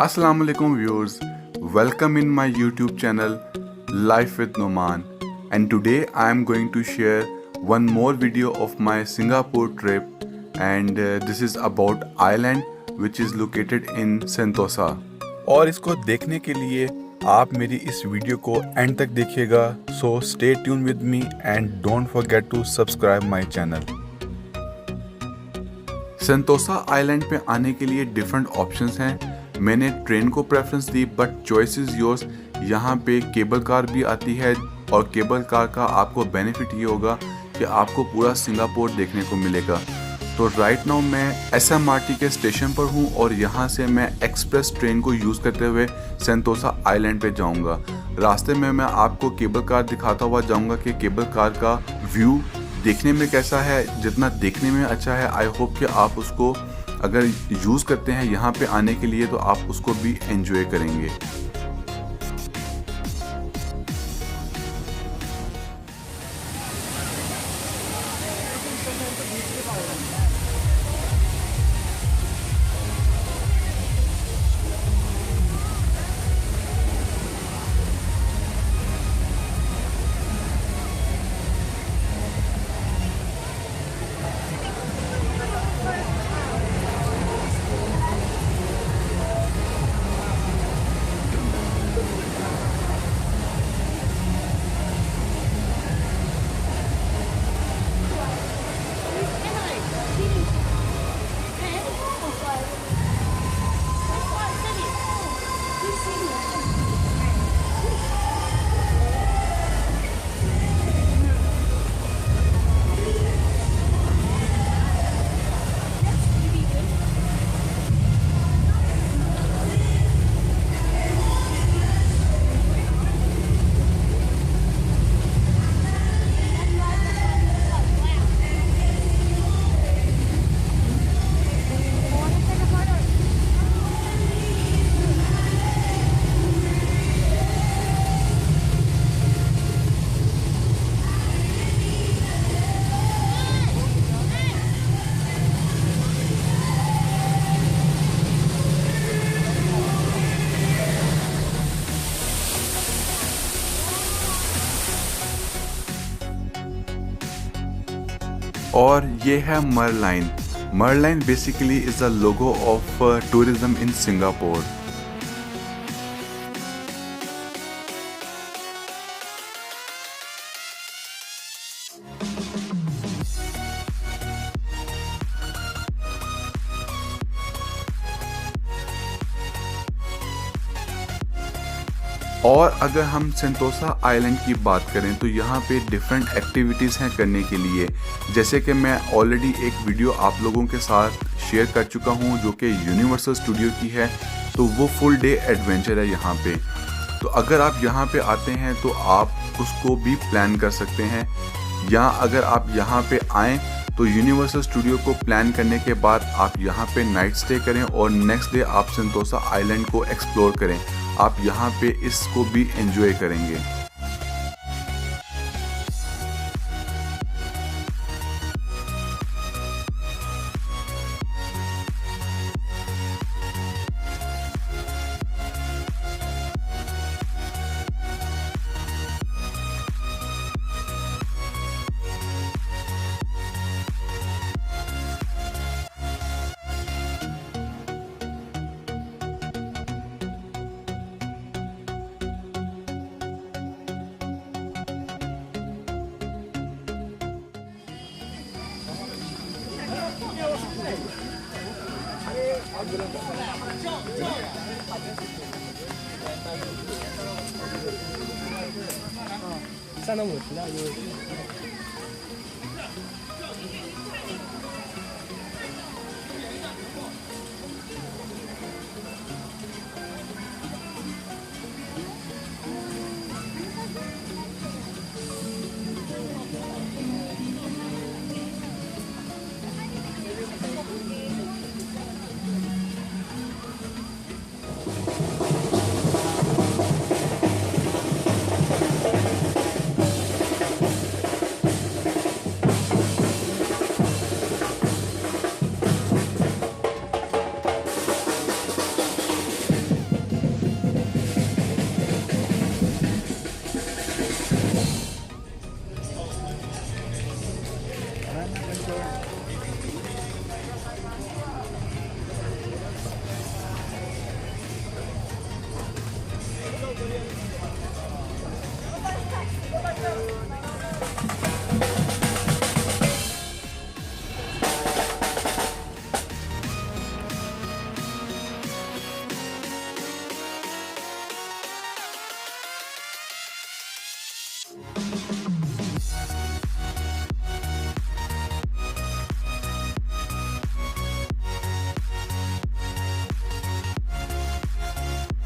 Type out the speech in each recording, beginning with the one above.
Assalamu alaikum viewers, welcome in my YouTube channel Life with Noman, and today I am going to share one more video of my Singapore trip, and this is about island which is located in Sentosa. और इसको देखने के लिए आप मेरी इस video को end तक देखिएगा, so stay tuned with me and don't forget to subscribe my channel. Sentosa island पे आने के लिए डिफरेंट ऑप्शंस हैं। मैंने ट्रेन को preference the, but choice is yours. यहाँ पे केबल कार भी आती है और केबल कार का आपको बेनिफिट ये होगा कि आपको पूरा सिंगापुर देखने को मिलेगा। तो राइट नाउ मैं SMRT के स्टेशन पर हूँ और यहाँ से मैं एक्सप्रेस ट्रेन को यूज़ करते हुए सेंतोसा आइलैंड पे जाऊँगा। रास्ते में मैं आपको केबल कार दिखाता हुआ जाऊँगा कि केबल कार का व्यू देखने में कैसा है। जितना देखने में अच्छा है, आई होप कि आप उसको अगर यूज़ करते हैं यहाँ पे आने के लिए तो आप उसको भी एंजॉय करेंगे। और ये है मरलाइन। मरलाइन basically is the logo of tourism in Singapore. और अगर हम सेंतोसा आइलैंड की बात करें तो यहाँ पे डिफरेंट एक्टिविटीज़ हैं करने के लिए। जैसे कि मैं ऑलरेडी एक वीडियो आप लोगों के साथ शेयर कर चुका हूँ जो कि यूनिवर्सल स्टूडियो की है, तो वो फुल डे एडवेंचर है यहाँ पे। तो अगर आप यहाँ पे आते हैं तो आप उसको भी प्लान कर सकते हैं, या अगर आप यहाँ पे आएँ तो यूनिवर्सल स्टूडियो को प्लान करने के बाद आप यहाँ पे नाइट स्टे करें और नेक्स्ट डे आप सेंतोसा आइलैंड को एक्सप्लोर करें। आप यहाँ पे इसको भी एंजॉय करेंगे।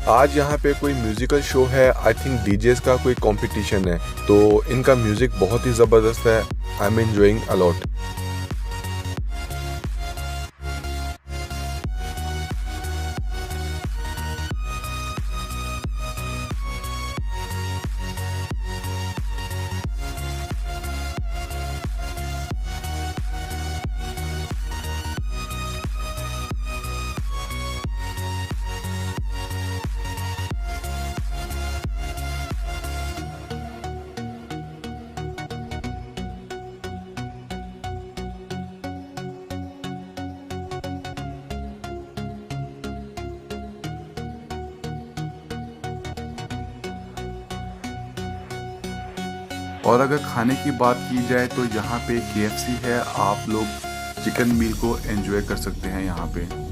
आज यहाँ पे कोई म्यूजिकल शो है, आई थिंक डीजेस का कोई कंपटीशन है, तो इनका म्यूजिक बहुत ही ज़बरदस्त है। I am enjoying a lot. और अगर खाने की बात की जाए तो यहाँ पे KFC है, आप लोग चिकन मील को एंजॉय कर सकते हैं यहाँ पे।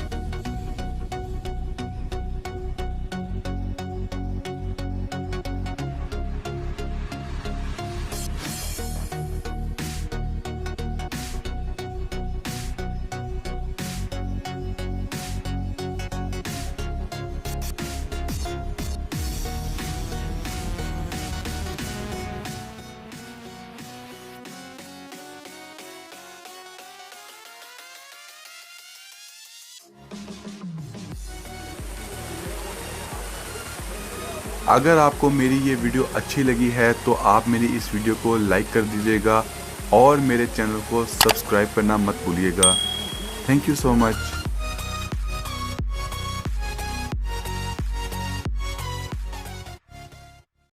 अगर आपको मेरी ये वीडियो अच्छी लगी है तो आप मेरी इस वीडियो को लाइक कर दीजिएगा और मेरे चैनल को सब्सक्राइब करना मत भूलिएगा। Thank you so much.